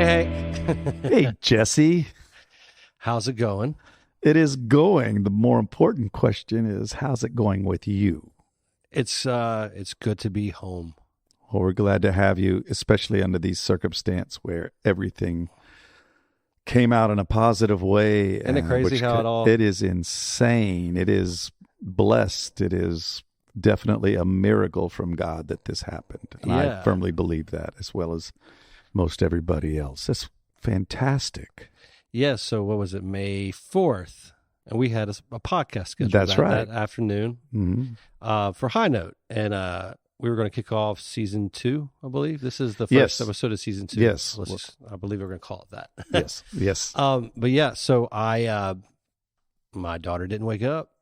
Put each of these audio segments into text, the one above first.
Hey. Hey, Jesse. How's it going? It is going. The more important question is, how's it going with you? It's good to be home. Well, we're glad to have you, especially under these circumstances where everything came out in a positive way. Isn't it crazy how it all... It is insane. It is blessed. It is definitely a miracle from God that this happened. And I firmly believe that, as well as most everybody else. That's fantastic. Yeah, so what was it, May 4th? And we had a podcast scheduled that afternoon for High Note. And we were going to kick off season 2, I believe. This is the first episode of season 2. Yes. I believe we're going to call it that. Yes. But yeah, so my daughter didn't wake up.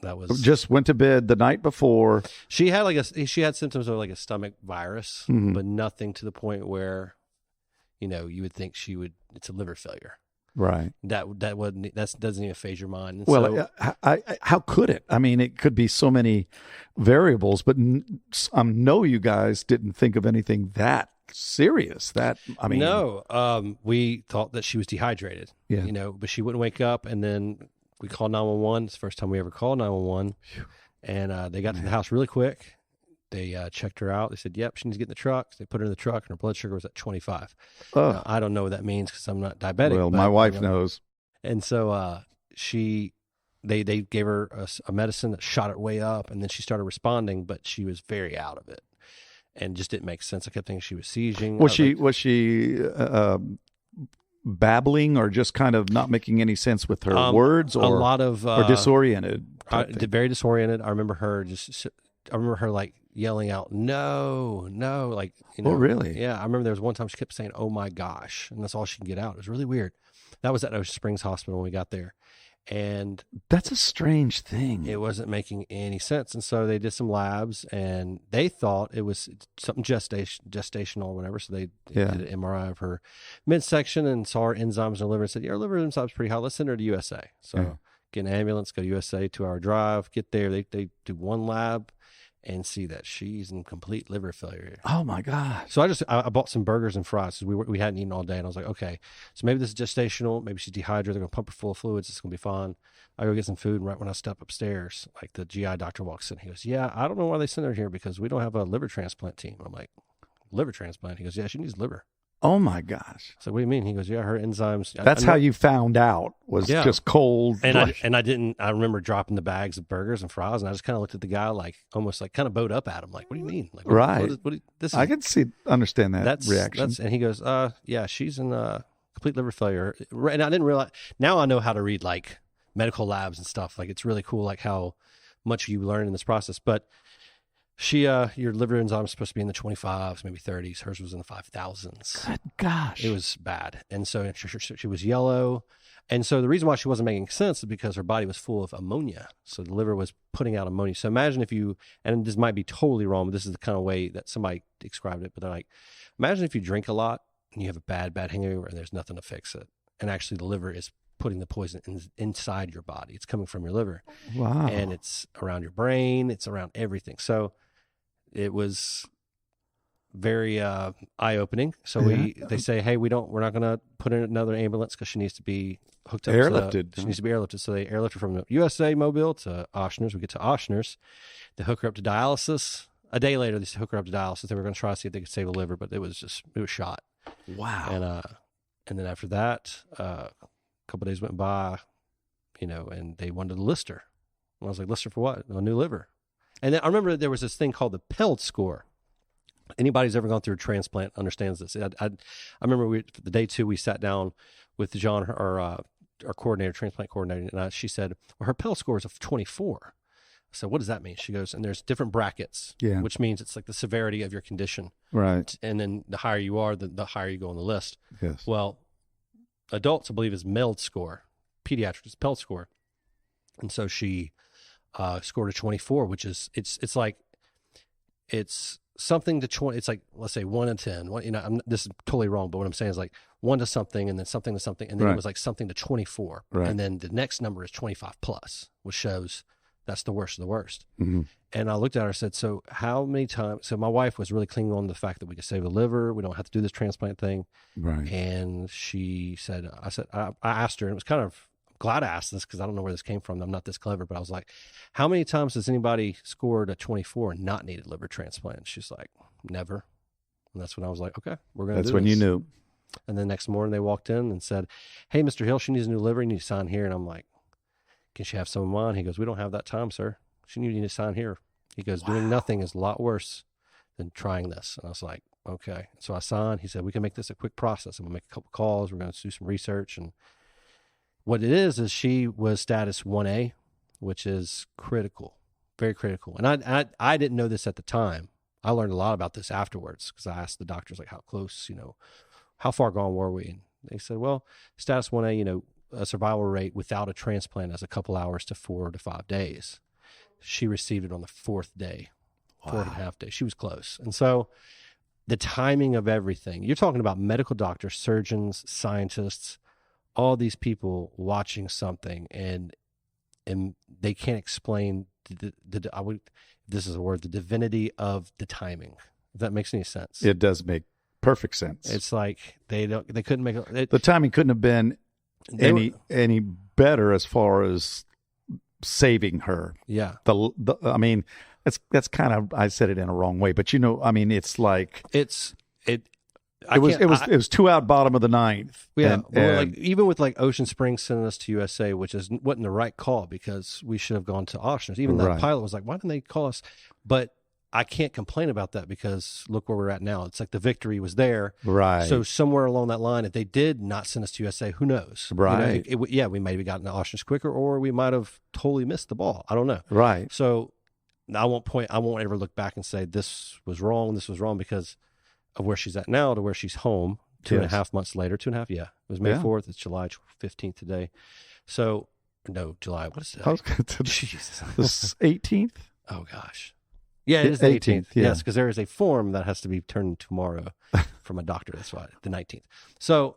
That was just went to bed the night before. She had she had symptoms of like a stomach virus, but nothing to the point where, you would think it's a liver failure. Right. That doesn't even phase your mind. And well, how could it? I mean, it could be so many variables, but know you guys didn't think of anything that serious. No. We thought that she was dehydrated. Yeah. But she wouldn't wake up, and then we called 911. It's the first time we ever called 911, and they got to the house really quick. They checked her out. They said, yep, she needs to get in the truck. They put her in the truck, and her blood sugar was at 25. Oh. Now, I don't know what that means because I'm not diabetic. Well, my wife knows. And so they gave her a medicine that shot her way up, and then she started responding, but she was very out of it and just didn't make sense. I kept thinking she was seizing. Was she babbling or just kind of not making any sense with her words, or a lot of or disoriented? Very disoriented. I remember her like yelling out, no, like, Oh, really? Yeah. I remember there was one time she kept saying, oh my gosh. And that's all she can get out. It was really weird. That was at Ocean Springs Hospital when we got there. And that's a strange thing. It wasn't making any sense. And so they did some labs, and they thought it was something gestational or whatever. So they did an MRI of her midsection and saw her enzymes in her liver and said, yeah, her liver enzymes pretty high. Let's send her to USA. So get an ambulance, go to USA, 2-hour drive, get there. They do one lab and see that she's in complete liver failure. Oh my gosh. So I bought some burgers and fries because we hadn't eaten all day, and I was like, okay, so maybe this is gestational, maybe she's dehydrated, they're going to pump her full of fluids, it's going to be fine. I go get some food, and right when I step upstairs, like the GI doctor walks in, he goes, yeah, I don't know why they sent her here because we don't have a liver transplant team. I'm like, liver transplant? He goes, yeah, she needs liver. Oh my gosh. So what do you mean? He goes, yeah, her enzymes. That's how you found out, was just cold. And I remember dropping the bags of burgers and fries, and I just kind of looked at the guy like, almost like kind of bowed up at him. Like, what do you mean? Like, right. I can understand that reaction. And he goes, yeah, she's in complete liver failure. And I didn't realize, now I know how to read like medical labs and stuff. Like, it's really cool, like how much you learn in this process. But your liver enzyme is supposed to be in the 25s, maybe 30s. Hers was in the 5,000s. Good gosh. It was bad. And so she was yellow. And so the reason why she wasn't making sense is because her body was full of ammonia. So the liver was putting out ammonia. So imagine if and this might be totally wrong, but this is the kind of way that somebody described it. But they're like, imagine if you drink a lot and you have a bad hangover and there's nothing to fix it. And actually the liver is putting the poison inside your body. It's coming from your liver. Wow. And it's around your brain. It's around everything. So it was very eye-opening. So they say, hey, we're not going to put in another ambulance because she needs to be hooked up. Airlifted. She needs to be airlifted. So they airlifted from the USA Mobile to Ochsner's. We get to Ochsner's. They hook her up to dialysis. A day later, they hook her up to dialysis. They were going to try to see if they could save the liver, but it was shot. Wow. And then after that, a couple of days went by, and they wanted to list her. And I was like, list her for what? A new liver. And then I remember there was this thing called the PELD score. Anybody who's ever gone through a transplant understands this. I remember the day 2, we sat down with John, our coordinator, transplant coordinator, and she said, well, her PELD score is of 24. So what does that mean? She goes, and there's different brackets, which means it's like the severity of your condition. Right. And then the higher you are, the higher you go on the list. Yes. Well, adults, I believe, is MELD score. Pediatrics is PELD score. And so she scored a 24, which is, it's something to 20. It's like, let's say 1 to 10. This is totally wrong, but what I'm saying is like 1 to something, and then something to something, and then it was like something to 24. Right. And then the next number is 25 plus, which shows That's the worst of the worst. Mm-hmm. And I looked at her and said, so how many times? So my wife was really clinging on to the fact that we could save the liver. We don't have to do this transplant thing. Right. And I asked her, and it was kind of, I'm glad I asked this because I don't know where this came from. I'm not this clever, but I was like, how many times has anybody scored a 24 and not needed liver transplant? She's like, never. And that's when I was like, okay, we're going to do this. That's when you knew. And the next morning they walked in and said, hey, Mr. Hill, she needs a new liver. You need to sign here. And I'm like, can she have some of mine? He goes, we don't have that time, sir. You need to sign here. He goes, doing nothing is a lot worse than trying this. And I was like, okay. So I signed. He said, we can make this a quick process. I'm going to make a couple calls. We're going to do some research. And what it is she was status 1A, which is critical, very critical. And I didn't know this at the time. I learned a lot about this afterwards because I asked the doctors, like, how close, how far gone were we? And they said, well, status 1A, a survival rate without a transplant is a couple hours to 4 to 5 days. She received it on the 4th day, 4.5 days. She was close. And so the timing of everything, you're talking about medical doctors, surgeons, scientists, all these people watching something and they can't explain this is a word, the divinity of the timing. If that makes any sense. It does make perfect sense. It's like they couldn't make it. The timing couldn't have been any better as far as saving her. Yeah. I mean, that's kind of, I said it in a wrong way, but it's like it was 2 out, bottom of the 9th. Yeah. And even with like Ocean Springs sending us to USA, which wasn't the right call because we should have gone to Ochsner. Even that pilot was like, why didn't they call us? But I can't complain about that because look where we're at now. It's like the victory was there. Right. So somewhere along that line, if they did not send us to USA, who knows? Right. We might have gotten to Ochsner quicker, or we might have totally missed the ball. I don't know. Right. So I won't ever look back and say this was wrong because of where she's at now to where she's home 2.5 months later. 2.5. Yeah. It was May 4th. It's July 15th today. So no, July. What is that? Jesus. The 18th? Oh gosh. Yeah, it is the 18th. Yes, because there is a form that has to be turned tomorrow from a doctor. That's why, the 19th. So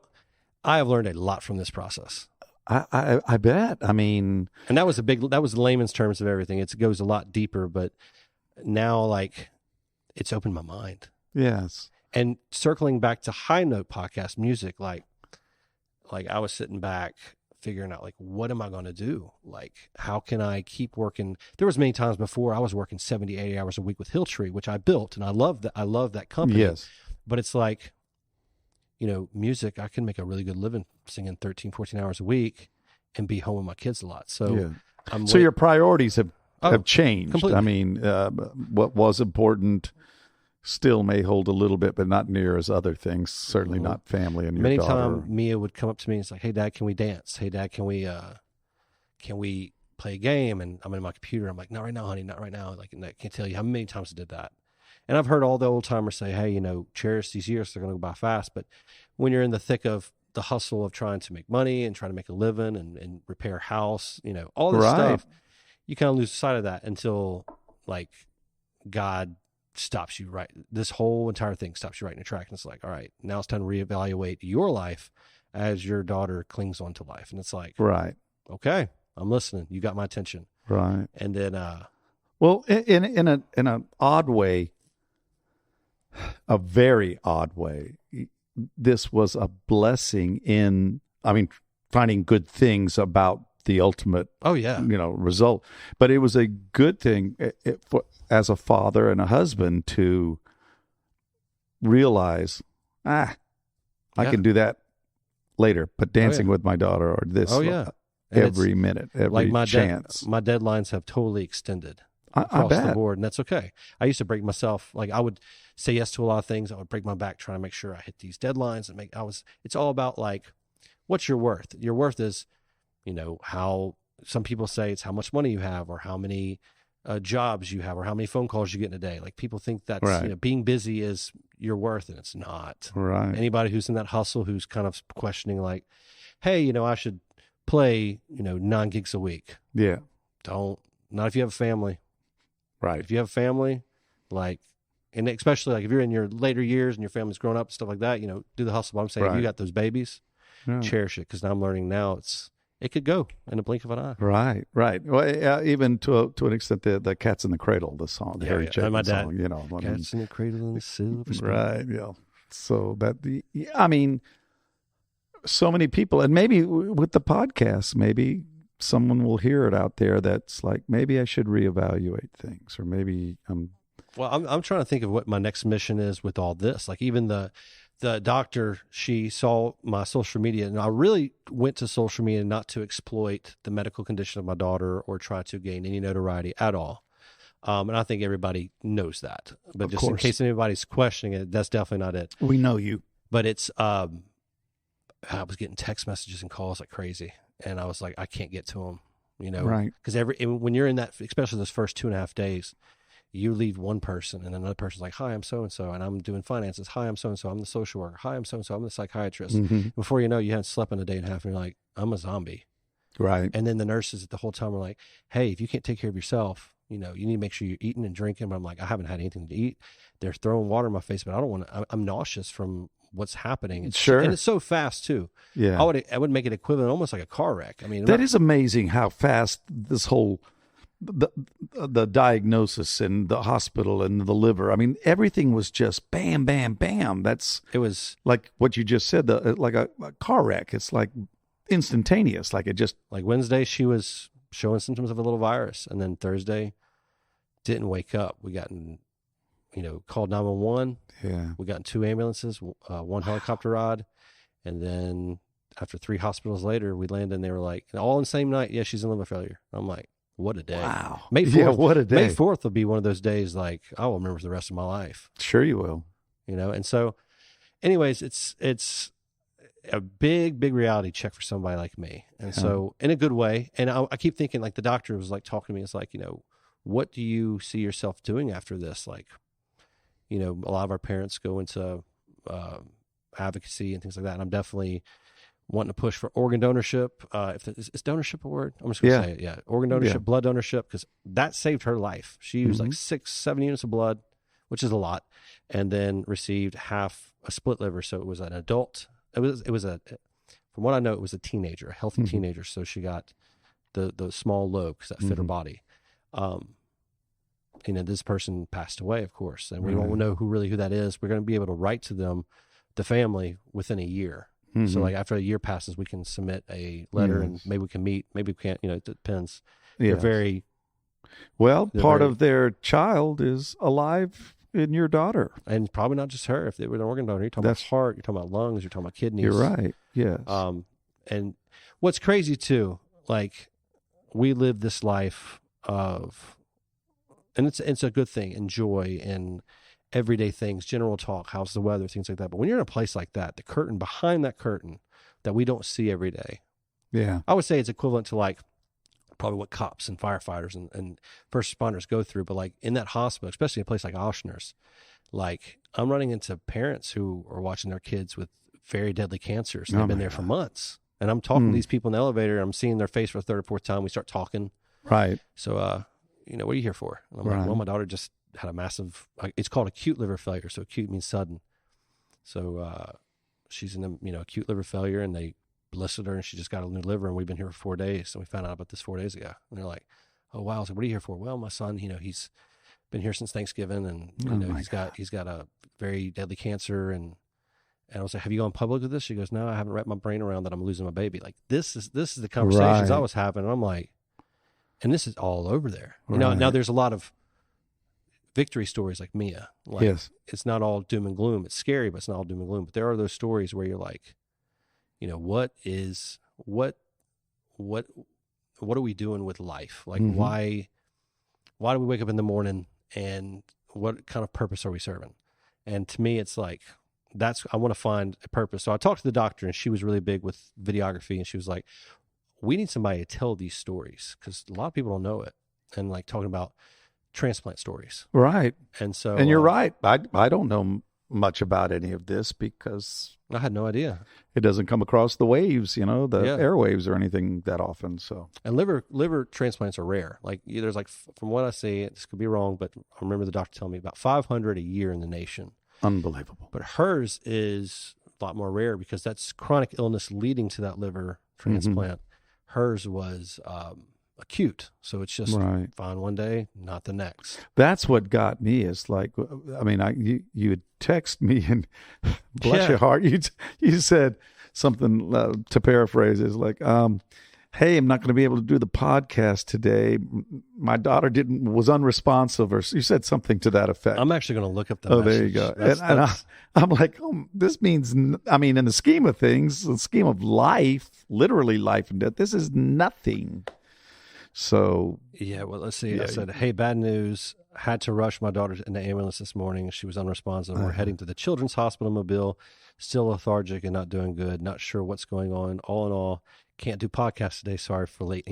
I have learned a lot from this process. I bet. I mean, and that was the layman's terms of everything. It goes a lot deeper, but now like it's opened my mind. Yes. And circling back to High Note podcast music, like I was sitting back figuring out like, what am I going to do? Like, how can I keep working? There was many times before I was working 70, 80 hours a week with Hilltree, which I built, and I love that company. Yes. But it's like, music, I can make a really good living singing 13, 14 hours a week and be home with my kids a lot. So, your priorities have changed. Completely. I mean, what was important still may hold a little bit, but not near as other things. Certainly not family and your Many daughter. times Mia would come up to me and it's like, hey, Dad, can we dance? Hey, Dad, can we play a game? And I'm in my computer. I'm like, not right now, honey, not right now. Like, and I can't tell you how many times I did that. And I've heard all the old timers say, hey, cherish these years. They're going to go by fast. But when you're in the thick of the hustle of trying to make money and trying to make a living and repair a house, all this stuff, you kind of lose sight of that until like God stops you right. This whole entire thing stops you right in your track. And it's like, all right, now it's time to reevaluate your life as your daughter clings on to life. And it's like, right. Okay, I'm listening. You got my attention. Right. And then, well, in an odd way, a very odd way, this was a blessing finding good things about the ultimate, result. But it was a good thing as a father and a husband to realize, I can do that later. But dancing with my daughter or this, every minute, every chance. My deadlines have totally extended across the board, and that's okay. I used to break myself. Like I would say yes to a lot of things. I would break my back trying to make sure I hit these deadlines it's all about like, what's your worth? Your worth is, how some people say it's how much money you have or how many jobs you have or how many phone calls you get in a day. Like people think that's, being busy is your worth, and it's not. Right. Anybody who's in that hustle, who's kind of questioning like, hey, I should play, 9 gigs a week. Yeah. Not if you have a family. Right. If you have a family, and especially like if you're in your later years and your family's grown up and stuff like that, do the hustle. But I'm saying if you got those babies, cherish it. Because now I'm learning now it could go in a blink of an eye. Right. Well, even to an extent, the Cats in the Cradle, the song, the Harry Chapin song, Cats in the Cradle and the Silver Spoon. Right. Yeah. So so many people, and maybe with the podcast, maybe someone will hear it out there that's like, maybe I should reevaluate things, or maybe Well, I'm trying to think of what my next mission is with all this. Like even the doctor, she saw my social media, and I really went to social media not to exploit the medical condition of my daughter or try to gain any notoriety at all. And I think everybody knows that. But just in case anybody's questioning it, that's definitely not it. We know you. But it's, I was getting text messages and calls like crazy. And I was like, I can't get to them, Right. Because when you're in that, especially those first 2.5 days, you leave one person and another person's like, hi, I'm so-and-so, and I'm doing finances. Hi, I'm so-and-so, I'm the social worker. Hi, I'm so-and-so, I'm the psychiatrist. Mm-hmm. Before you know, you haven't slept in a day and a half, and you're like, I'm a zombie. Right. And then the nurses the whole time are like, hey, if you can't take care of yourself, you need to make sure you're eating and drinking. But I'm like, I haven't had anything to eat. They're throwing water in my face, but I don't want to, I'm nauseous from what's happening. Sure. And it's so fast too. Yeah. I would make it equivalent, almost like a car wreck. I mean, that is amazing how fast this whole, the diagnosis and the hospital and the liver. I mean, everything was just bam, bam, bam. It was like what you just said, like a car wreck. It's like instantaneous. Like it just, like Wednesday, she was showing symptoms of a little virus. And then Thursday didn't wake up. We got called 911. Yeah. We got in 2 ambulances, one helicopter ride. And then after 3 hospitals later, we landed and they were like, all in the same night. Yeah, she's in liver failure. I'm like, what a day. Wow. May 4th, yeah, what a day. May 4th will be one of those days like I will remember for the rest of my life. Sure you will. And so anyways, it's a big reality check for somebody like me. And so in a good way. And I keep thinking, like the doctor was like talking to me. It's like, what do you see yourself doing after this? Like, a lot of our parents go into advocacy and things like that. And I'm definitely wanting to push for organ donorship. Is donorship a word? I'm just going to say it. Yeah. Organ donorship, blood donorship, because that saved her life. She used like 6-7 units of blood, which is a lot, and then received half a split liver. So it was an adult. It was from what I know, it was a teenager, a healthy teenager. So she got the small lobe because that fit her body. This person passed away, of course, and we won't know who that is. We're going to be able to write to them, the family, within a year. So like after a year passes, we can submit a letter and maybe we can meet, maybe we can't, it depends. Yeah. Part of their child is alive in your daughter. And probably not just her. If they were an organ donor, you're talking about heart, you're talking about lungs, you're talking about kidneys. You're right. Yes. And what's crazy too, like we live this life of, and it's a good thing, and joy and everyday things, general talk, how's the weather, things like that. But when you're in a place like that, the curtain behind that curtain that we don't see every day. Yeah. I would say it's equivalent to like probably what cops and firefighters and first responders go through. But like in that hospital, especially a place like Ochsner's, like I'm running into parents who are watching their kids with very deadly cancers. They've been there for months. And I'm talking to these people in the elevator. I'm seeing their face for the 3rd or 4th time. We start talking. Right. So, what are you here for? And I'm like, well, my daughter just had a massive, it's called acute liver failure. So acute means sudden. So she's in acute liver failure, and they blistered her and she just got a new liver, and we've been here for 4 days. And we found out about this 4 days ago. And they're like, oh, wow. So what are you here for? Well, my son, he's been here since Thanksgiving, and he's got a very deadly cancer. And I was like, have you gone public with this? She goes, no, I haven't wrapped my brain around that I'm losing my baby. Like this is the conversations I was having. And I'm like, and this is all over there. Now there's a lot of victory stories like Mia. Like, it's not all doom and gloom. It's scary, but it's not all doom and gloom. But there are those stories where you're like, what are we doing with life? Like, why do we wake up in the morning, and what kind of purpose are we serving? And to me, it's like, I want to find a purpose. So I talked to the doctor, and she was really big with videography, and she was like, we need somebody to tell these stories, because a lot of people don't know it. And like talking about transplant stories. Right. And so, and you're right. I don't know much about any of this because I had no idea. It doesn't come across the waves, the airwaves or anything that often. So, and liver transplants are rare. Like there's like, from what I see, this could be wrong, but I remember the doctor telling me about 500 a year in the nation. Unbelievable. But hers is a lot more rare because that's chronic illness leading to that liver transplant. Right. Hers was acute. So it's just fine one day, not the next. That's what got me. Is like, I mean, you would text me and bless your heart. You said something to paraphrase is like, hey, I'm not going to be able to do the podcast today. My daughter was unresponsive, or you said something to that effect. I'm actually going to look up the message. There you go. And I'm like, this means, I mean, in the scheme of things, the scheme of life, literally life and death, this is nothing. So. Yeah, well, let's see. I said, hey, bad news. Had to rush my daughter in the ambulance this morning. She was unresponsive. We're heading to the Children's Hospital Mobile. Still lethargic and not doing good. Not sure what's going on. All in all, can't do podcasts today. Sorry for late.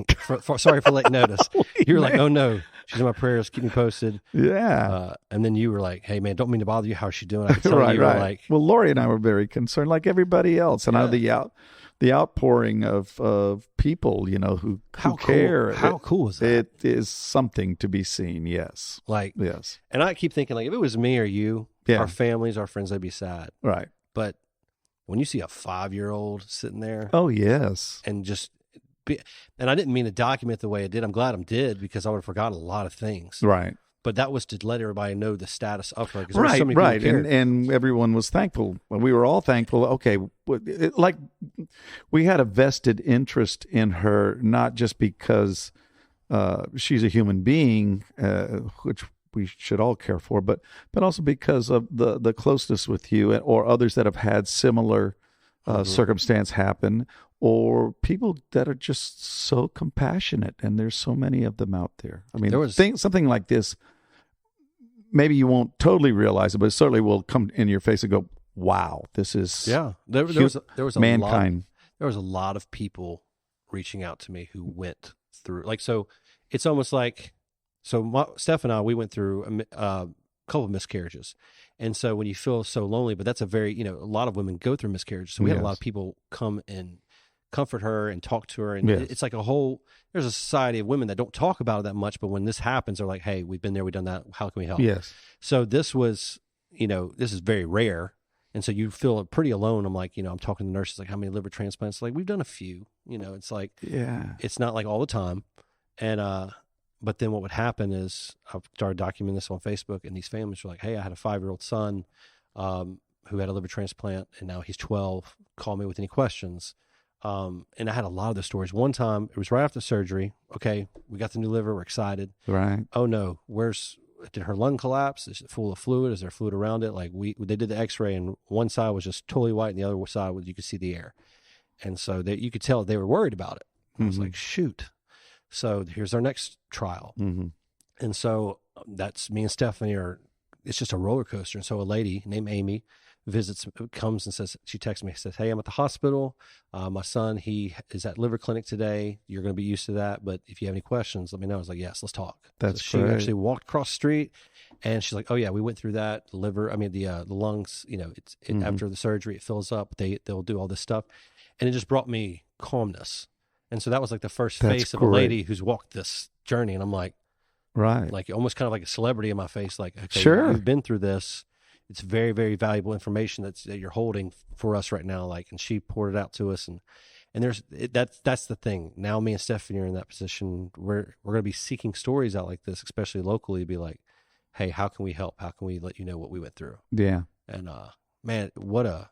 Sorry for late notice. You were like, oh no, she's in my prayers. Keep me posted. Yeah. And then you were like, hey man, don't mean to bother you. How's she doing? I could tell right. You were like, well, Lori and I were very concerned, like everybody else. And the outpouring of people, who care. How cool is that? It is something to be seen. Yes. Yes. And I keep thinking, like, if it was me or you, our families, our friends, they'd be sad. Right. But when you see a 5-year-old sitting there, oh yes, and and I didn't mean to document the way it did. I'm glad I did, because I would have forgotten a lot of things. Right. But that was to let everybody know the status of her. There were so many people cared. And everyone was thankful. We were all thankful. Okay, like we had a vested interest in her, not just because she's a human being, which we should all care for, but also because of the closeness with you or others that have had similar circumstance happen, or people that are just so compassionate, and there's so many of them out there. I mean, something like this, maybe you won't totally realize it, but it certainly will come in your face and go, wow, this is there was mankind. There was a lot of people reaching out to me who went through, like, so it's almost like, Steph and I, we went through a couple of miscarriages. And so when you feel so lonely, but that's a very, a lot of women go through miscarriages. So we had a lot of people come and comfort her and talk to her. And it's like there's a society of women that don't talk about it that much. But when this happens, they're like, hey, we've been there, we've done that. How can we help? Yes. So this was, this is very rare. And so you feel pretty alone. I'm like, I'm talking to nurses, like, how many liver transplants? Like, we've done a few, it's like, it's not like all the time. And, but then what would happen is I started documenting this on Facebook, and these families were like, hey, I had a 5-year-old son who had a liver transplant, and now he's 12. Call me with any questions. And I had a lot of the stories. One time, it was right after surgery. Okay, we got the new liver. We're excited. Right. Oh, no. Did her lung collapse? Is it full of fluid? Is there fluid around it? Like, they did the x-ray, and one side was just totally white, and the other side, you could see the air. And so you could tell they were worried about it. I was like, shoot. So here's our next trial. Mm-hmm. And so that's me and Stephanie it's just a roller coaster. And so a lady named Amy comes and says, she texts me, says, hey, I'm at the hospital. My son, he is at liver clinic today. You're going to be used to that. But if you have any questions, let me know. I was like, yes, let's talk. That's so she actually walked across the street, and she's like, oh yeah, we went through that. The lungs, after the surgery, it fills up. They'll do all this stuff. And it just brought me calmness. And so that was like the first face of a lady who's walked this journey. And I'm like, right. Like almost kind of like a celebrity in my face. Like, okay, sure, you've been through this. It's very, very valuable information that you're holding for us right now. Like, and she poured it out to us. And that's the thing. Now me and Stephanie are in that position. We're going to be seeking stories out like this, especially locally, to be like, hey, how can we help? How can we let you know what we went through? Yeah. And, man, what a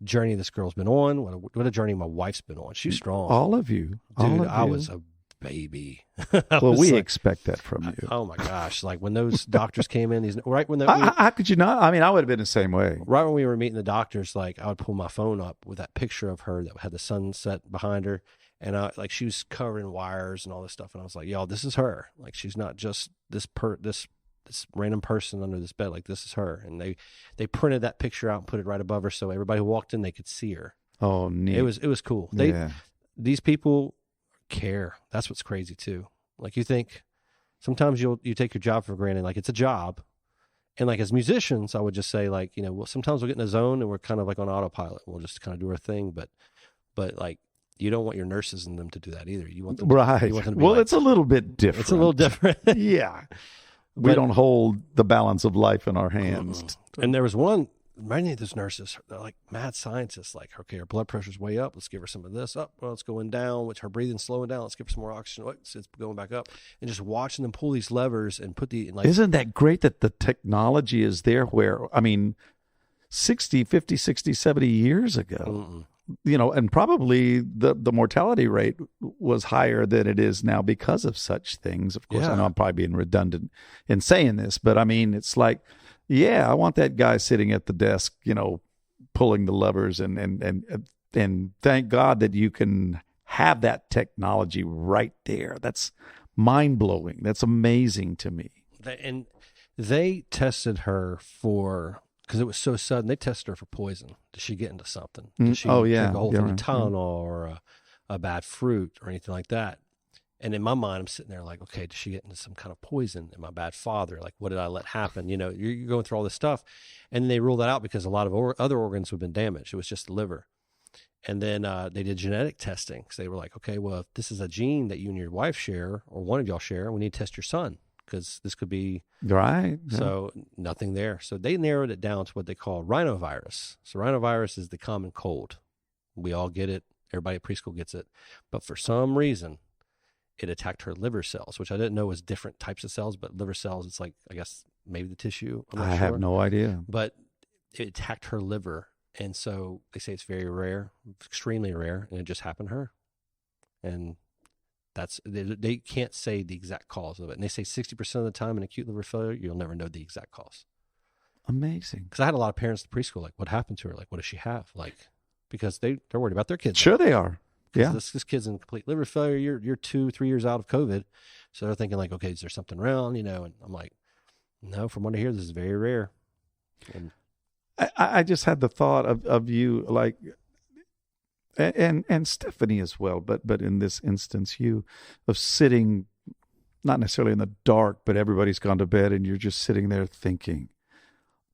journey this girl's been on. What a journey my wife's been on. She's strong. All of you. Dude, I was a baby. Well, we expect that from you. Oh my gosh. Like when those doctors came in, how could you not? I mean, I would have been the same way. Right when we were meeting the doctors, like I would pull my phone up with that picture of her that had the sunset behind her. And she was covered in wires and all this stuff. And I was like, y'all, this is her. Like, she's not just this random person under this bed. Like, this is her. And they printed that picture out and put it right above her, so everybody who walked in, they could see her. Oh, neat. It was cool. These people care. That's what's crazy too. Like, you think sometimes you take your job for granted. Like, it's a job. And like, as musicians, I would just say, like, sometimes we'll get in a zone and we're kind of like on autopilot. We'll just kind of do our thing. But like, you don't want your nurses and them to do that either. You want them to, right. You want them to be well, it's a little bit different. It's a little different. Yeah. We don't hold the balance of life in our hands. And there was one many of those nurses, they're like mad scientists. Like, okay, her blood pressure's way up. Let's give her some of this. Up, well, it's going down. Which her breathing's slowing down. Let's give her some more oxygen. It's going back up. And just watching them pull these levers and put the like. Isn't that great that the technology is there? Where 60, 50, 60, 70 years ago, and probably the mortality rate was higher than it is now because of such things. Of course, I know I'm probably being redundant in saying this, but I mean, it's like, yeah, I want that guy sitting at the desk, pulling the levers, and thank God that you can have that technology right there. That's mind blowing. That's amazing to me. And they tested her because it was so sudden, they tested her for poison. Did she get into something? Did she drink a whole thing of Tylenol or a bad fruit or anything like that? And in my mind, I'm sitting there like, okay, did she get into some kind of poison? Am I a bad father? Like, what did I let happen? You're going through all this stuff. And they ruled that out because a lot of other organs have been damaged. It was just the liver. And then they did genetic testing because they were like, okay, well, if this is a gene that you and your wife share or one of y'all share, we need to test your son. Because this could be right. So nothing there. So they narrowed it down to what they call rhinovirus. So rhinovirus is the common cold. We all get it. Everybody at preschool gets it. But for some reason, it attacked her liver cells, which I didn't know was different types of cells. But liver cells, it's like, I guess, maybe the tissue. I'm not sure. Have no idea. But it attacked her liver. And so they say it's very rare, extremely rare. And it just happened to her. And they can't say the exact cause of it. And they say 60% of the time in acute liver failure, you'll never know the exact cause. Amazing. Because I had a lot of parents at the preschool, like, what happened to her? Like, what does she have? Like, because they're worried about their kids. Sure they are. Yeah. This kid's in complete liver failure. You're 2-3 years out of COVID. So they're thinking like, okay, is there something around? And I'm like, no, from what I hear, this is very rare. And I just had the thought of you, like, and Stephanie as well, but in this instance, you of sitting, not necessarily in the dark, but everybody's gone to bed, and you're just sitting there thinking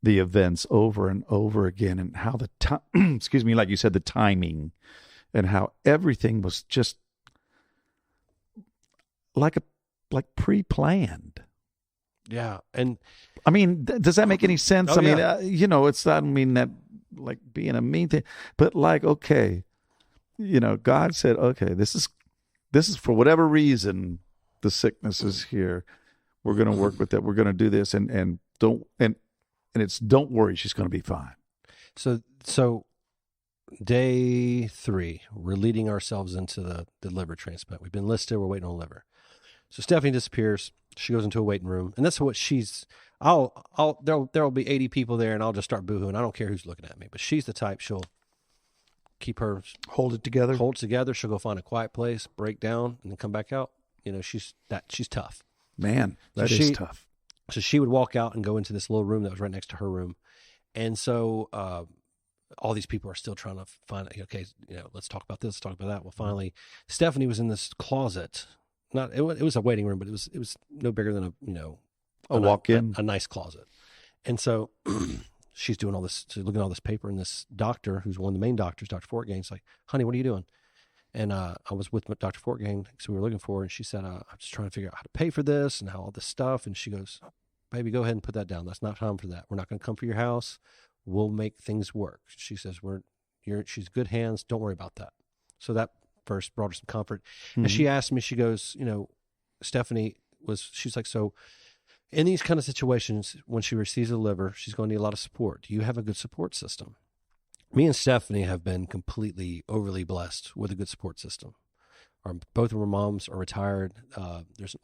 the events over and over again, and how the time, excuse me, like you said, the timing, and how everything was just like pre-planned. Yeah, and I mean, does that make any sense? Oh, I mean, yeah. It's not, I don't mean that like being a mean thing, but like, okay. God said, okay, this is for whatever reason the sickness is here. We're going to work with that. We're going to do this, and don't worry, she's going to be fine. So day 3, we're leading ourselves into the liver transplant. We've been listed. We're waiting on liver. So Stephanie disappears. She goes into a waiting room, and that's what there'll be 80 people there, and I'll just start boohooing. I don't care who's looking at me, but she's the type, she'll keep her hold it together. She'll go find a quiet place, break down, and then come back out. She's tough. Man, that is tough. So she would walk out and go into this little room that was right next to her room. And so all these people are still trying to find, okay, let's talk about this, let's talk about that. Well, finally, Stephanie was in this closet. It was a waiting room, but it was no bigger than a walk-in, a nice closet. And so she's doing all this, she's looking at all this paper, and this doctor, who's one of the main doctors, Dr. Fortgain, is like, honey, what are you doing? And I was with Dr. Fortgain, because we were looking for her, and she said, I'm just trying to figure out how to pay for this and how all this stuff. And she goes, baby, go ahead and put that down. That's not time for that. We're not going to come for your house. We'll make things work. She says, she's good hands. Don't worry about that. So that first brought her some comfort. Mm-hmm. And she asked me, she goes, Stephanie she's like, so in these kind of situations, when she receives a liver, she's going to need a lot of support. Do you have a good support system? Me and Stephanie have been completely overly blessed with a good support system. Both of our moms are retired. There's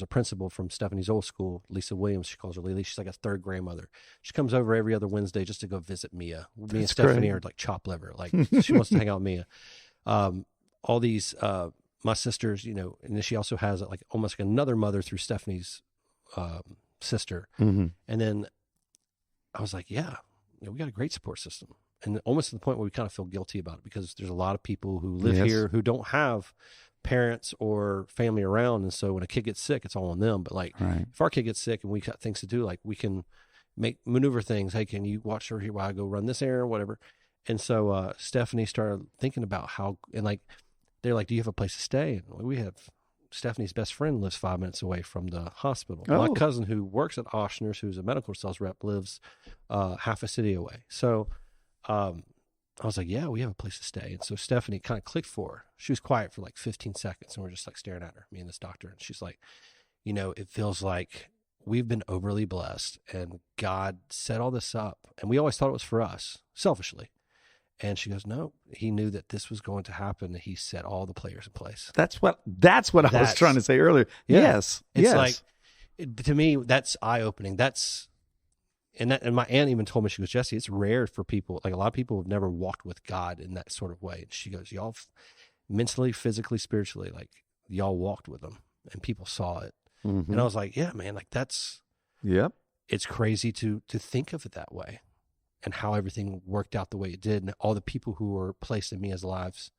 a principal from Stephanie's old school, Lisa Williams. She calls her Lily. She's like a third grandmother. She comes over every other Wednesday just to go visit Mia. Me and Stephanie are like chop liver. Like she wants to hang out with Mia. All these, my sisters, and then she also has like almost like another mother through Stephanie's sister. Mm-hmm. And then I was like, yeah, we got a great support system. And almost to the point where we kind of feel guilty about it, because there's a lot of people who live here who don't have parents or family around. And so when a kid gets sick, it's all on them. But if our kid gets sick and we got things to do, like we can maneuver things. Hey, can you watch her here while I go run this errand, whatever. And so Stephanie started thinking about how, and like, they're like, do you have a place to stay? And we have Stephanie's best friend lives 5 minutes away from the hospital. Oh. My cousin who works at Ochsner's, who's a medical sales rep, lives half a city away. So I was like, yeah, we have a place to stay. And so Stephanie kind of clicked for her. She was quiet for like 15 seconds, and we're just like staring at her, me and this doctor. And she's like, it feels like we've been overly blessed, and God set all this up. And we always thought it was for us, selfishly. And she goes, no, he knew that this was going to happen. He set all the players in place. That's what I was trying to say earlier. Yeah. Yes. It's like, to me, that's eye-opening. And my aunt even told me, she goes, Jesse, it's rare for people, like a lot of people have never walked with God in that sort of way. And she goes, y'all mentally, physically, spiritually, like y'all walked with him and people saw it. Mm-hmm. And I was like, yeah, man, like it's crazy to think of it that way. And how everything worked out the way it did, and all the people who were placed in Mia's life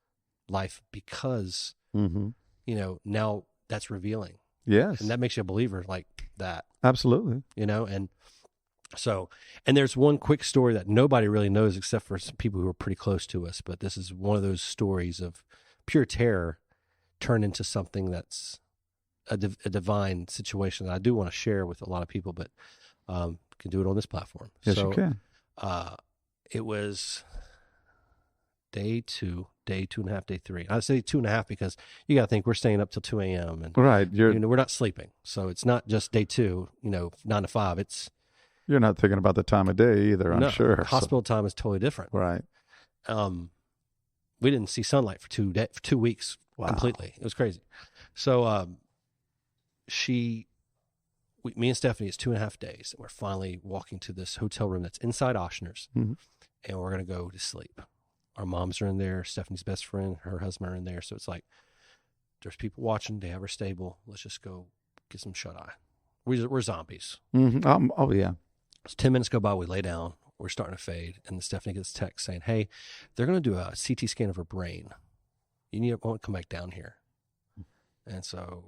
because, now that's revealing. Yes. And that makes you a believer like that. Absolutely. And so, and there's one quick story that nobody really knows except for some people who are pretty close to us, but this is one of those stories of pure terror turned into something that's a divine situation that I do want to share with a lot of people, but can do it on this platform. Yes, you can. It was day 2 and a half, day 3. I say 2.5 because you got to think we're staying up till 2 a.m. and right. we're not sleeping. So it's not just day 2, 9 to 5. You're not thinking about the time of day either, I'm sure. Hospital time is totally different. Right. We didn't see sunlight for 2 weeks. Wow. Completely. It was crazy. So, me and Stephanie, it's 2.5 days, and we're finally walking to this hotel room that's inside Ochsner's, and we're going to go to sleep. Our moms are in there. Stephanie's best friend, her husband are in there. So it's like, there's people watching. They have her stable. Let's just go get some shut-eye. We're zombies. Mm-hmm. Oh, yeah. So 10 minutes go by. We lay down. We're starting to fade. And Stephanie gets a text saying, hey, they're going to do a CT scan of her brain. You need to come back down here. And so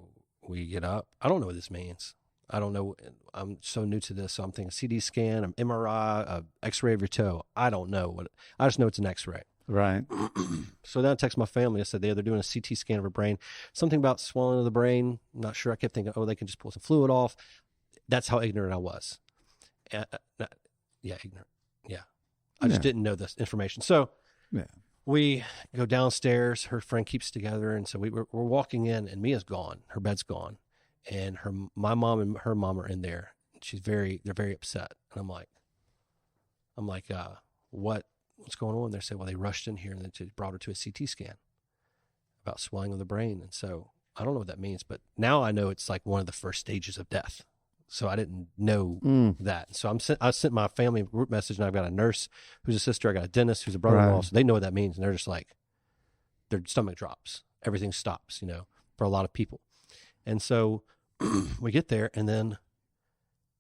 we get up. I don't know what this means. I don't know. I'm so new to this. So I'm thinking CT scan, an MRI, X-ray of your toe. I don't know I just know it's an X-ray. Right. So then I text my family. I said, they're doing a CT scan of her brain. Something about swelling of the brain. I'm not sure. I kept thinking, they can just pull some fluid off. That's how ignorant I was. Ignorant. Yeah. I just didn't know this information. So we go downstairs. Her friend keeps together. And so we're walking in, and Mia's gone. Her bed's gone. And my mom and her mom are in there. They're very upset. And I'm like, what's going on? They say, well, they rushed in here and they brought her to a CT scan about swelling of the brain. And so I don't know what that means, but now I know it's like one of the first stages of death. So I didn't know that. So I sent my family a group message, and I've got a nurse who's a sister. I got a dentist who's a brother-in-law. Right. So they know what that means. And they're just like, their stomach drops. Everything stops, for a lot of people. And so we get there, and then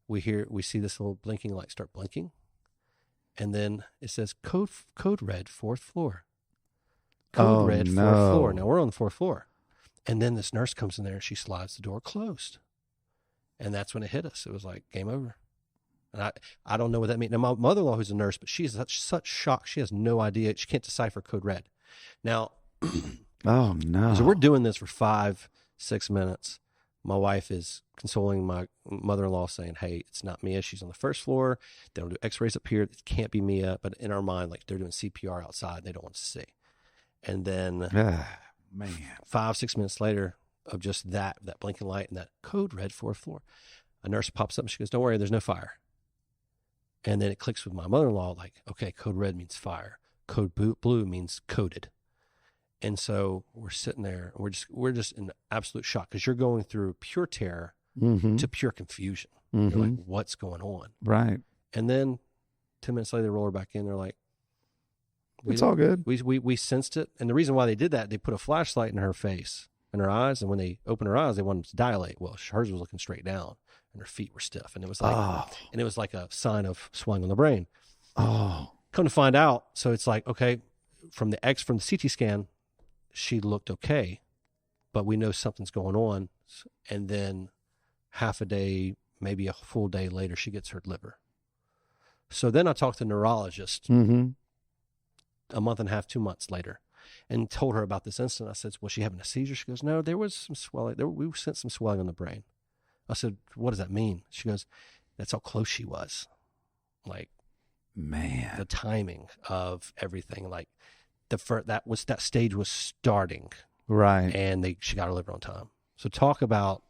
we see this little blinking light start blinking. And then it says code red, 4th floor. Code red, 4th floor. Now we're on the 4th floor. And then this nurse comes in there, and she slides the door closed. And that's when it hit us. It was like game over. And I don't know what that means. Now my mother-in-law, who's a nurse, but she's such shock. She has no idea. She can't decipher code red. Now, oh no. So we're doing this for 5-6 minutes. My wife is consoling my mother-in-law, saying, hey, it's not Mia. She's on the 1st floor. They don't do x-rays up here. It can't be Mia. But in our mind, like, they're doing CPR outside. They don't want to see. And then 5-6 minutes later of just that blinking light and that code red, 4th floor, a nurse pops up and she goes, don't worry, there's no fire. And then it clicks with my mother-in-law, like, okay, code red means fire. Code blue means coded. And so we're sitting there, and we're just in absolute shock because you're going through pure terror to pure confusion. You're like, what's going on? Right. And then 10 minutes later, they roll her back in. They're like, it's all good. We sensed it. And the reason why they did that, they put a flashlight in her face and her eyes. And when they opened her eyes, they wanted to dilate. Well, hers was looking straight down and her feet were stiff. And it was like, a sign of swelling on the brain. Oh, come to find out. So it's like, okay, from the CT scan, she looked okay, but we know something's going on. And then half a day, maybe a full day later, she gets her liver. So then I talked to a neurologist a month and a half, 2 months later. and told her about this incident. I said, was she having a seizure? She goes, no, there was some swelling. We sent some swelling on the brain. I said, what does that mean? She goes, that's how close she was. Like, man, the timing of everything. Like that stage was starting. Right. And she got her liver on time. So talk about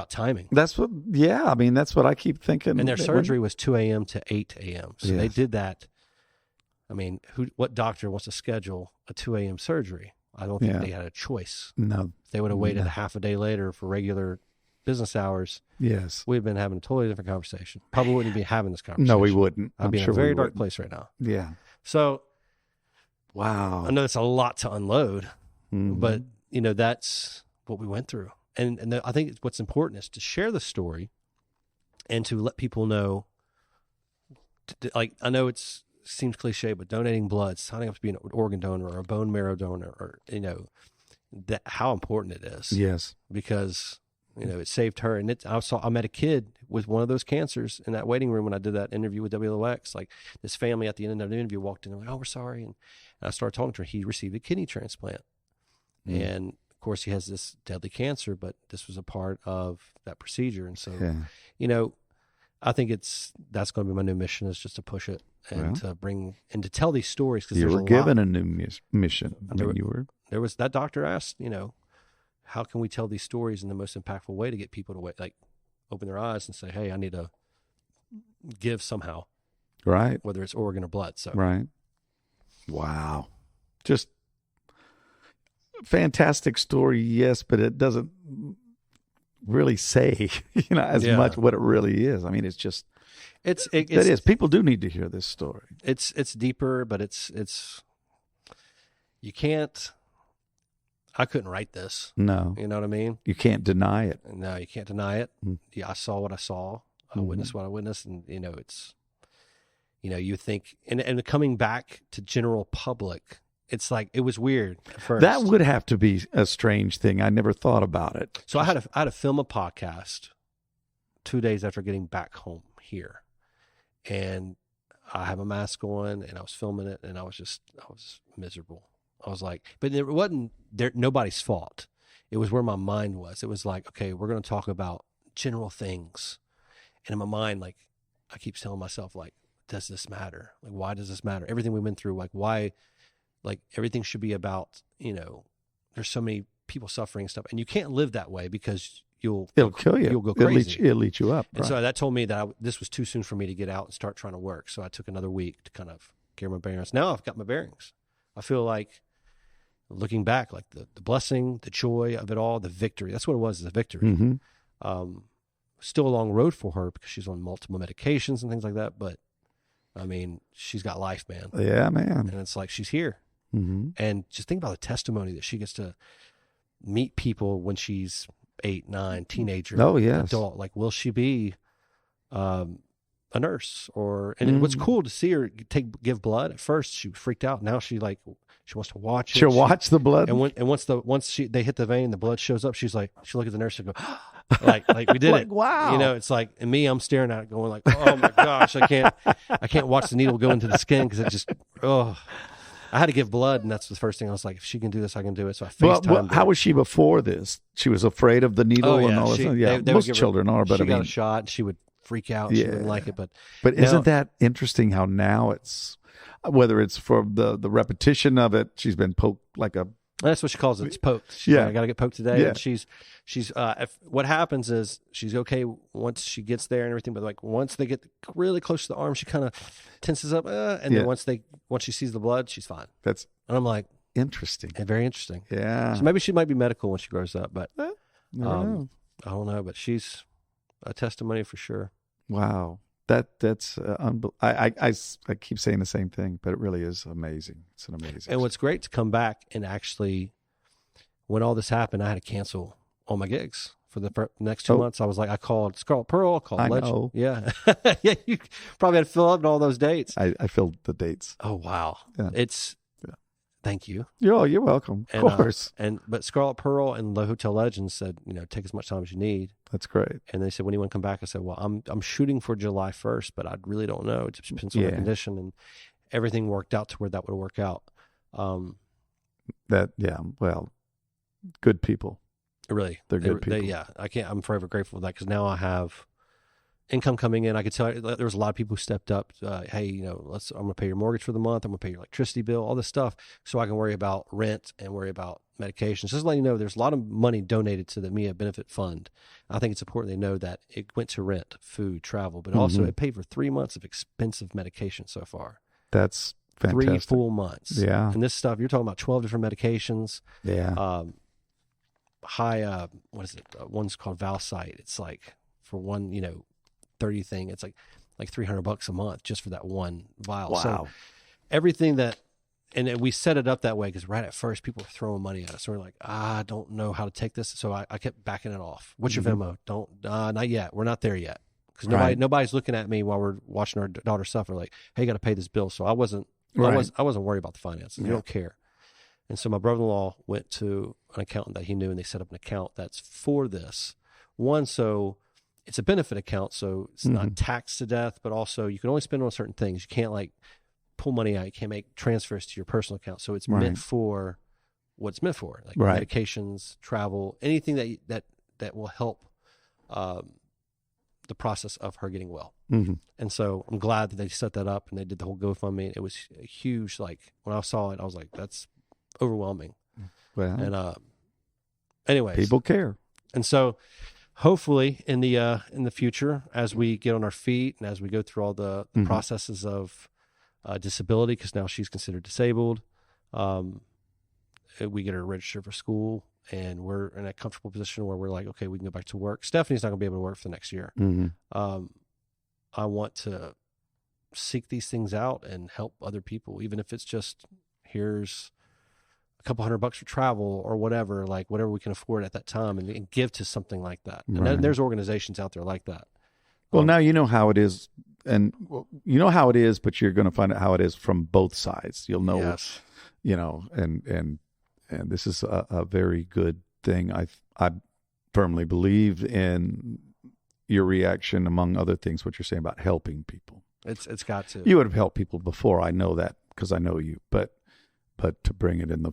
timing. That's what, I mean, that's what I keep thinking. And their surgery was 2 a.m. to 8 a.m. So they did that. I mean, what doctor wants to schedule a 2 a.m. surgery? I don't think they had a choice. No. If they would have waited half a day later for regular business hours, yes, we'd have been having a totally different conversation. Probably wouldn't be having this conversation. No, we wouldn't. I'd be in a very dark place right now. Yeah. So, wow. I know it's a lot to unload, but that's what we went through. And I think what's important is to share the story and to let people know, like, I know seems cliche, but donating blood, signing up to be an organ donor or a bone marrow donor, or, that how important it is. Yes. Because, it saved her. And I met a kid with one of those cancers in that waiting room when I did that interview with WLX. Like, this family at the end of the interview walked in and like, oh, we're sorry. And I started talking to her. He received a kidney transplant. And of course he has this deadly cancer, but this was a part of that procedure. And so, I think that's going to be my new mission, is just to push it and to bring and to tell these stories. Because you were given a new mission. There was that doctor asked, how can we tell these stories in the most impactful way to get people to open their eyes and say, hey, I need to give somehow, right? Whether it's organ or blood. So right. Wow, just fantastic story. Yes, but it doesn't really say as much what it really is. I mean, it's just it is. People do need to hear this story. It's deeper, but it's you can't. I couldn't write this. No. You know what I mean? You can't deny it. No, you can't deny it. Yeah, I saw what I saw. I witnessed what I witnessed. And, it's, you think, and coming back to general public, it's like, it was weird at first. That would have to be a strange thing. I never thought about it. So I had to film a podcast 2 days after getting back home here. And I have a mask on and I was filming it and I was miserable. I was like, but it wasn't nobody's fault. It was where my mind was. It was like, okay, we're going to talk about general things. And in my mind, like, I keep telling myself, like, does this matter? Like, why does this matter? Everything we've been through, like, why, like, everything should be about, there's so many people suffering and stuff. And you can't live that way because it'll kill you. You'll go crazy. It'll eat you up. And so that told me that this was too soon for me to get out and start trying to work. So I took another week to kind of get my bearings. Now I've got my bearings. I feel like, looking back, like the blessing, the joy of it all, the victory. That's what it was, the victory. Still a long road for her because she's on multiple medications and things like that. But, I mean, she's got life, man. Yeah, man. And it's like she's here. And just think about the testimony that she gets to meet people when she's 8, 9, teenager, adult. Like, will she be a nurse? And what's cool to see her give blood. At first, she freaked out. Now she wants to watch it. She'll watch the blood. And once they hit the vein, the blood shows up. She'll look at the nurse and go, like we did it. Wow. It's like, and me, I'm staring at it going like, oh my gosh, I can't watch the needle go into the skin because it just, I had to give blood. And that's the first thing I was like, if she can do this, I can do it. So I FaceTimed her. How was she before this? She was afraid of the needle and all this. Yeah, most children are, but she got a shot and she would freak out. She wouldn't like it. But isn't that interesting how now it's, whether it's for the repetition of it, she's been poked like a. That's what she calls it. It's poked. She's like, I got to get poked today. Yeah. And she's if what happens is she's okay once she gets there and everything, but like once they get really close to the arm, she kind of tenses up, and then once she sees the blood, she's fine. And I'm like, interesting. Very interesting. Yeah. So maybe she might be medical when she grows up, but I don't know. But she's a testimony for sure. Wow. That's I keep saying the same thing, but it really is amazing. It's an amazing. And what's great to come back and actually, when all this happened, I had to cancel all my gigs for the next 2 months. I was like, I called Scarlet Pearl, I called Legend. Know. Yeah, yeah. You probably had to fill up all those dates. I filled the dates. Oh wow, thank you. You're welcome. Of course. But Scarlet Pearl and the Hotel Legends said, take as much time as you need. That's great. And they said, when do you want to come back? I said, well, I'm shooting for July 1st, but I really don't know. It depends on the condition, and everything worked out to where that would work out. Well, good people. Really, They're good people. I'm forever grateful for that, because now I have income coming in. I could tell there was a lot of people who stepped up. Hey, I'm going to pay your mortgage for the month. I'm going to pay your electricity bill, all this stuff, so I can worry about rent and worry about medications. Just letting you know, there's a lot of money donated to the Mia Benefit Fund. I think it's important they know that it went to rent, food, travel, but also it paid for 3 months of expensive medication so far. That's fantastic. 3 full months. Yeah. And this stuff, you're talking about 12 different medications. Yeah. What is it? One's called Valsite. It's like for one, 30 thing, it's like $300 a month just for that one vial. Wow. So everything and we set it up that way because right at first people were throwing money at us. So we're like, I don't know how to take this. So I kept backing it off. What's your Venmo? Not yet. We're not there yet. Because nobody's looking at me while we're watching our daughter suffer. Like, hey, you got to pay this bill. So I wasn't worried about the finances. You don't care. And so my brother-in-law went to an accountant that he knew, and they set up an account that's for this. One, so it's a benefit account, so it's not taxed to death, but also you can only spend on certain things. You can't pull money out. You can't make transfers to your personal account. So it's meant for what it's meant for, like medications, travel, anything that will help the process of her getting well. And so I'm glad that they set that up and they did the whole GoFundMe. It was a huge, when I saw it, I was like, that's overwhelming. Well, and anyways, people care. And so hopefully in the future, as we get on our feet and as we go through all the processes of disability, because now she's considered disabled, we get her registered for school, and we're in a comfortable position where we're like, okay, we can go back to work. Stephanie's not going to be able to work for the next year. I want to seek these things out and help other people, even if it's just, here's a couple $100 for travel or whatever we can afford at that time, and give to something like that. And then there's organizations out there like that. Well, now you know how it is, and you know how it is, but you're going to find out how it is from both sides. You'll know, and this is a very good thing. I firmly believe in your reaction, among other things, what you're saying about helping people. It's got to. You would have helped people before. I know that because I know you, but to bring it in the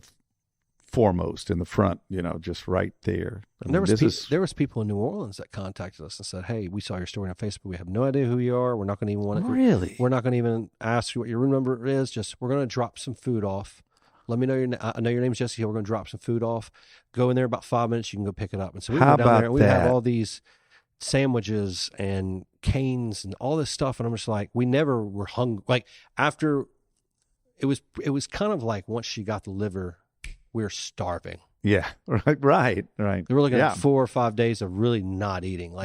foremost, in the front, just right there. There was people in New Orleans that contacted us and said, "Hey, we saw your story on Facebook. We have no idea who you are. We're not going to even want to. Really? We're not going to even ask you what your room number is. Just we're going to drop some food off. Let me know I know your name's Jesse. We're going to drop some food off. Go in there about 5 minutes. You can go pick it up." And so we went down there and we had all these sandwiches and canes and all this stuff. And I'm just like, we never were hungry. After it was kind of like once she got the liver, we were starving. Yeah. Right. We were looking at 4 or 5 days of really not eating.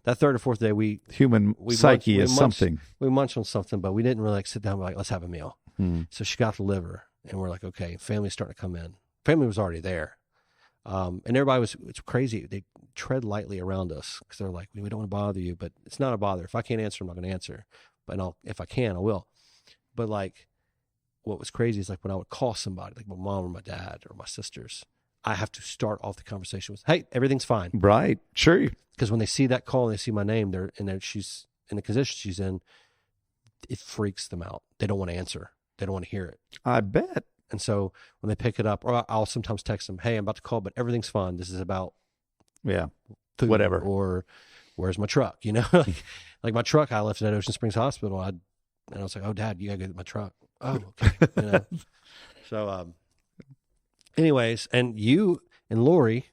That third or fourth day, human psyche is something. We munched on something, but we didn't really sit down and be like, let's have a meal. So she got the liver, and we're like, okay, family's starting to come in. Family was already there. And everybody it's crazy. They tread lightly around us because they're like, we don't want to bother you, but it's not a bother. If I can't answer, I'm not going to answer. But if I can, I will. But what was crazy is when I would call somebody, like my mom or my dad or my sisters, I have to start off the conversation with, "Hey, everything's fine." Right. Sure. Because when they see that call and they see my name, she's in the condition she's in, it freaks them out. They don't want to answer. They don't want to hear it. I bet. And so when they pick it up, or I'll sometimes text them, "Hey, I'm about to call, but everything's fine. This is about food, whatever, or where's my truck?" Like my truck, I left it at Ocean Springs Hospital. And I was like, "Oh, Dad, you gotta get my truck." Oh, okay. So, anyways, and you and Lori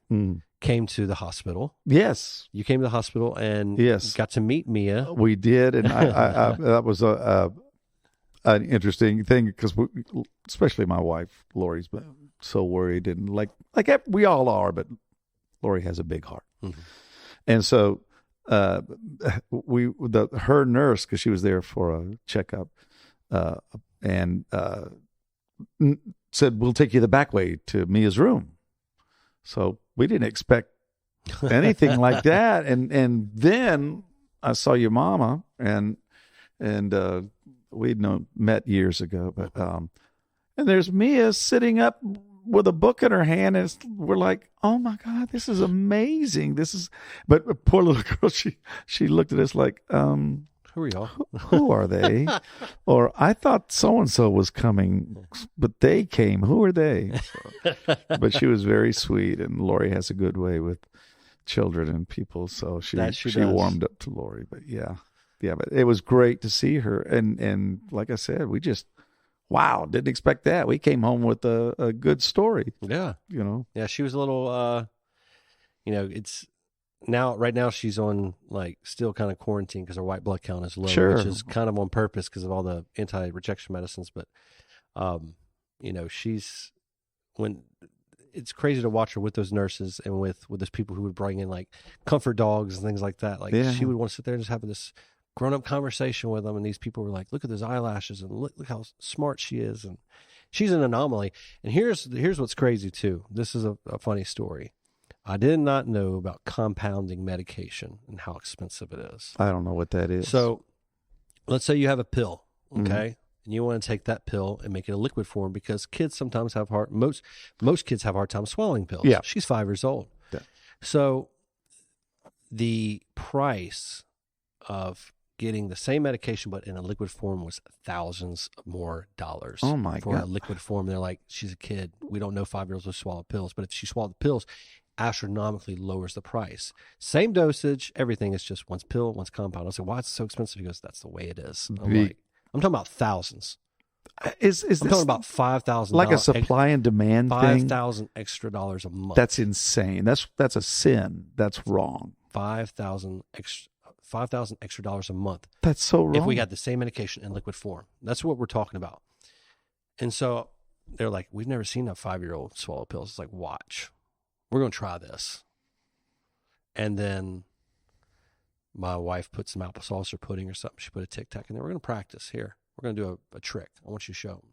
came to the hospital. Yes, you came to the hospital and got to meet Mia. We did, and I that was an interesting thing because especially my wife, Lori's been so worried, and like we all are, but Lori has a big heart, and so her nurse, because she was there for a checkup, and said, "We'll take you the back way to Mia's room." So we didn't expect anything like that, and then I saw your mama, and we'd met years ago, but and there's Mia sitting up with a book in her hand, and we're like, "Oh my God, this is amazing! But poor little girl, she looked at us like, who are y'all? Who are they? Or I thought so-and-so was coming, but they came. Who are they? So, but she was very sweet, and Lori has a good way with children and people, so she warmed up to Lori. But yeah, but it was great to see her. And like I said, we just, wow, didn't expect that. We came home with a good story. Yeah. Yeah, she was a little, it's right now she's on like still kind of quarantine because her white blood count is low, which is kind of on purpose because of all the anti-rejection medicines. But, it's crazy to watch her with those nurses and with those people who would bring in like comfort dogs and things like that. Like she would want to sit there and just have this grown-up conversation with them. And these people were like, look at those eyelashes and look how smart she is. And she's an anomaly. And here's what's crazy too. This is a funny story. I did not know about compounding medication and how expensive it is. I don't know what that is. So let's say you have a pill, okay? And you want to take that pill and make it a liquid form because kids sometimes have most kids have a hard time swallowing pills. Yeah. She's 5 years old. Yeah. So the price of getting the same medication but in a liquid form was thousands more dollars. Oh my for God. a liquid form. They're like, she's a kid. We don't know 5-year-olds will swallow pills, but if she swallowed the pills, astronomically lowers the price. Same dosage, everything is just one's pill, one's compound. I was like, why is it so expensive? He goes, that's the way it is. I'm talking about thousands. I'm talking about $5,000. Like a supply and demand thing? $5,000 extra dollars a month. That's insane. That's a sin. That's wrong. $5,000 extra dollars a month. That's so wrong. If we had the same medication in liquid form. That's what we're talking about. And so they're like, we've never seen a 5-year-old swallow pills. It's like, watch. We're going to try this. And then my wife put some applesauce or pudding or something. She put a Tic Tac in there. We're going to practice here. We're going to do a trick. I want you to show them.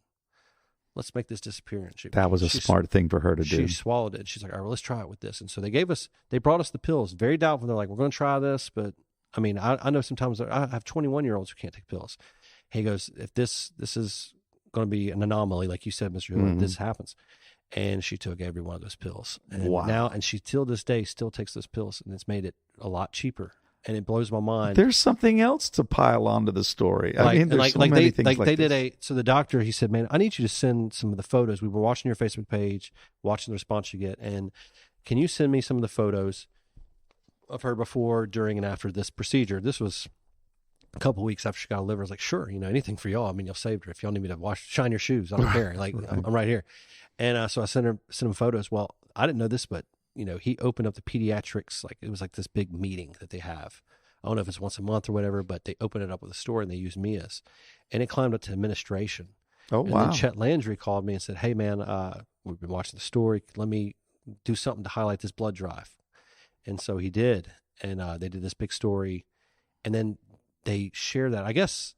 Let's make this disappear. And that was a smart thing for her to do. She swallowed it. She's like, all right, well, let's try it with this. And so they brought us the pills. Very doubtful. They're like, we're going to try this. But I mean, I know sometimes I have 21-year-olds who can't take pills. He goes, if this is going to be an anomaly, like you said, Mr. Hill, if this happens. And she took every one of those pills. And now, and she till this day still takes those pills, and it's made it a lot cheaper. And it blows my mind. There's something else to pile onto the story. I mean, there's so many things like this. So the doctor, he said, man, I need you to send some of the photos. We were watching your Facebook page, watching the response you get. And can you send me some of the photos of her before, during, and after this procedure? This was a couple of weeks after she got a liver. I was like, sure, anything for y'all. I mean, y'all saved her. If y'all need me to shine your shoes, I don't care. Like, I'm right here. And so I sent him photos. Well, I didn't know this, but he opened up the pediatrics, like it was like this big meeting that they have. I don't know if it's once a month or whatever, but they open it up with a story and they use Mia's. And it climbed up to administration. Oh, and wow. then Chet Landry called me and said, hey, man, we've been watching the story. Let me do something to highlight this blood drive. And so he did. And they did this big story. And then they share that. I guess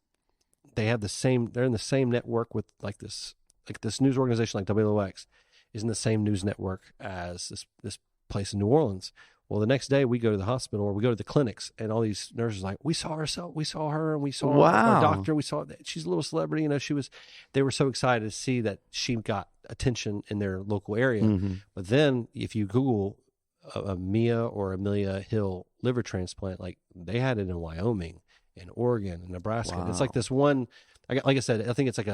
they have they're in the same network with this news organization like WOX is in the same news network as this place in New Orleans. Well, the next day we go to the hospital or we go to the clinics and all these nurses are like, we saw her and we saw our doctor. We saw that she's a little celebrity. They were so excited to see that she got attention in their local area. Mm-hmm. But then if you Google a Mia or Amelia Hill liver transplant, like they had it in Wyoming and Oregon and Nebraska. Wow. It's like this one, like I said, I think it's like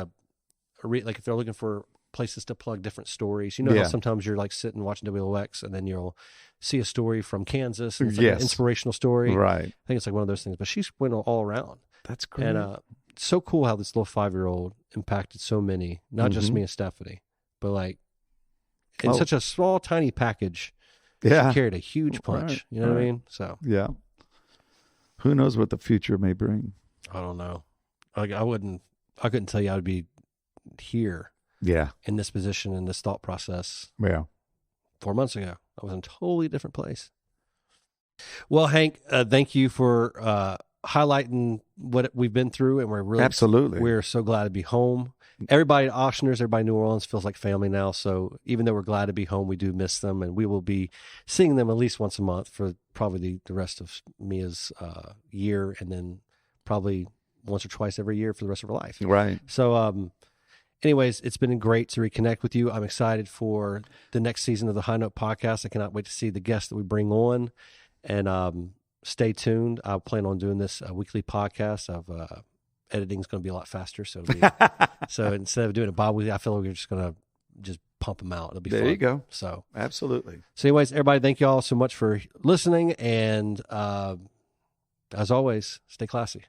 like if they're looking for places to plug different stories, how sometimes you're like sitting watching WOX and then you'll see a story from Kansas and it's like an inspirational story. Right. I think it's like one of those things, but she's went all around. That's great. And so cool how this little 5-year-old impacted so many, not just me and Stephanie, but like in such a small, tiny package. Yeah. She carried a huge punch. Right. You know what I mean? So, yeah. Who knows what the future may bring? I don't know. Like I couldn't tell you I would be here. Yeah. In this position, in this thought process. Yeah. 4 months ago, I was in a totally different place. Well, Hank, thank you for highlighting what we've been through, and we're so glad to be home. Everybody at Ochsner's, everybody in New Orleans feels like family now. So even though we're glad to be home, we do miss them, and we will be seeing them at least once a month for probably the rest of Mia's year, and then probably once or twice every year for the rest of her life. Right. So, anyways, it's been great to reconnect with you. I'm excited for the next season of the High Note podcast. I cannot wait to see the guests that we bring on. And stay tuned. I plan on doing this weekly podcast. Editing is going to be a lot faster. So so instead of doing it bi-weekly, I feel like we're just going to just pump them out. It'll be fun. There you go. So absolutely. So anyways, everybody, thank you all so much for listening. And as always, stay classy.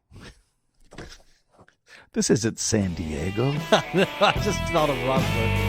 This isn't San Diego. I just thought of Rob.